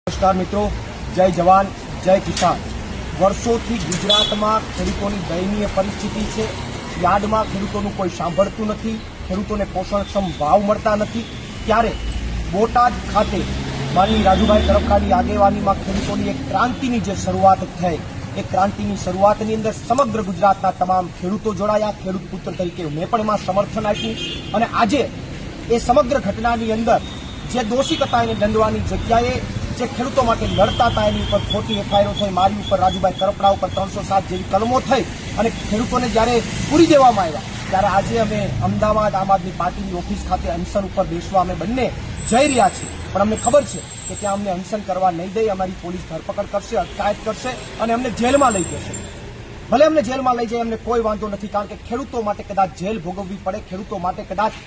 નમસ્કાર મિત્રો, જય જવાન જય કિસાન। વર્ષોથી ગુજરાતમાં ખેડૂતોની દયનીય પરિસ્થિતિ છે। યાર્ડમાં ખેડૂતોનું કોઈ સાંભળતું નથી, ખેડૂતોને પોષણક્ષમ ભાવ મળતા નથી। ત્યારે બોટાદ ખાતે માનની રાજુભાઈ કરપડાની આગેવાનીમાં ખેડૂતોની એક ક્રાંતિની જે શરૂઆત થઈ, એ ક્રાંતિની શરૂઆતની અંદર સમગ્ર ગુજરાતના તમામ ખેડૂતો જોડાયા। ખેડૂત પુત્ર તરીકે મેં પણ એમાં સમર્થન આપ્યું અને આજે એ સમગ્ર ઘટનાની અંદર જે દોષિત હતા એને દંડવાની જગ્યાએ જે ખેડૂતો માટે લડતા હતા એની ઉપર ખોટી એફઆઈઆર થઈ, મારી ઉપર રાજુભાઈ કરપડા ઉપર 307 જેવી કલમો થઈ અને ખેડૂતોને જ્યારે પૂરી દેવામાં આવ્યા ત્યારે આજે અમે અમદાવાદ આમ આદમી પાર્ટીની ઓફિસ ખાતે અનશન ઉપર બેસવા અમે બંને જઈ રહ્યા છીએ। પણ અમને ખબર છે કે ત્યાં અમને અનશન કરવા નહીં દે, અમારી પોલીસ ધરપકડ કરશે, અટકાયત કરશે અને અમને જેલમાં લઈ જશે। ભલે અમને જેલમાં લઈ જાય, અમને કોઈ વાંધો નથી, કારણ કે ખેડૂતો માટે કદાચ જેલ ભોગવવી પડે, ખેડૂતો માટે કદાચ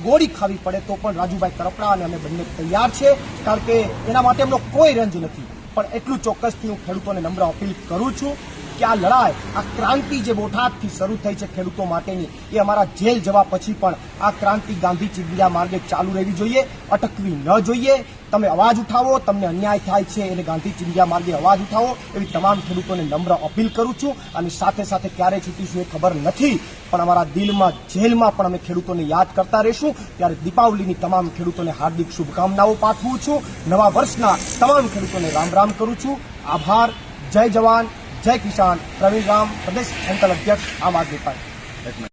ગોળી ખાવી પડે તો પણ રાજુભાઈ કરપડા અને અમે બંને તૈયાર છે, કારણ કે એના માટે એમનો કોઈ રંજ નથી। પણ એટલું ચોક્કસથી હું ખેડૂતોને નમ્ર અપીલ કરું છું કે આ લડાઈ, આ ક્રાંતિ જે બોટાદથી શરૂ થઈ છે ખેડૂતો માટેની, એ અમારા જેલ જવા પછી પણ આ ક્રાંતિ ગાંધી ચિંધ્યા માર્ગે ચાલુ રહેવી જોઈએ, અટકવી ન જોઈએ। તમે અવાજ ઉઠાવો, તમને અન્યાય થાય છે એને ગાંધી ચિંધ્યા માર્ગે અવાજ ઉઠાવો, એવી તમામ ખેડૂતોને નમ્ર અપીલ કરું છું। અને સાથે સાથે ક્યારે છૂટીશું એ ખબર નથી, પણ અમારા દિલમાં જેલમાં પણ અમે ખેડૂતોને યાદ કરતા રહીશું। ત્યારે દીપાવલીની તમામ ખેડૂતોને હાર્દિક શુભકામનાઓ પાઠવું છું। નવા વર્ષના તમામ ખેડૂતોને રામ રામ કરું છું। આભાર। જય જવાન જય કિસાન। પ્રવીણ રામ, પ્રદેશ સંકલન અધ્યક્ષ, આમ આદમી પાર્ટી।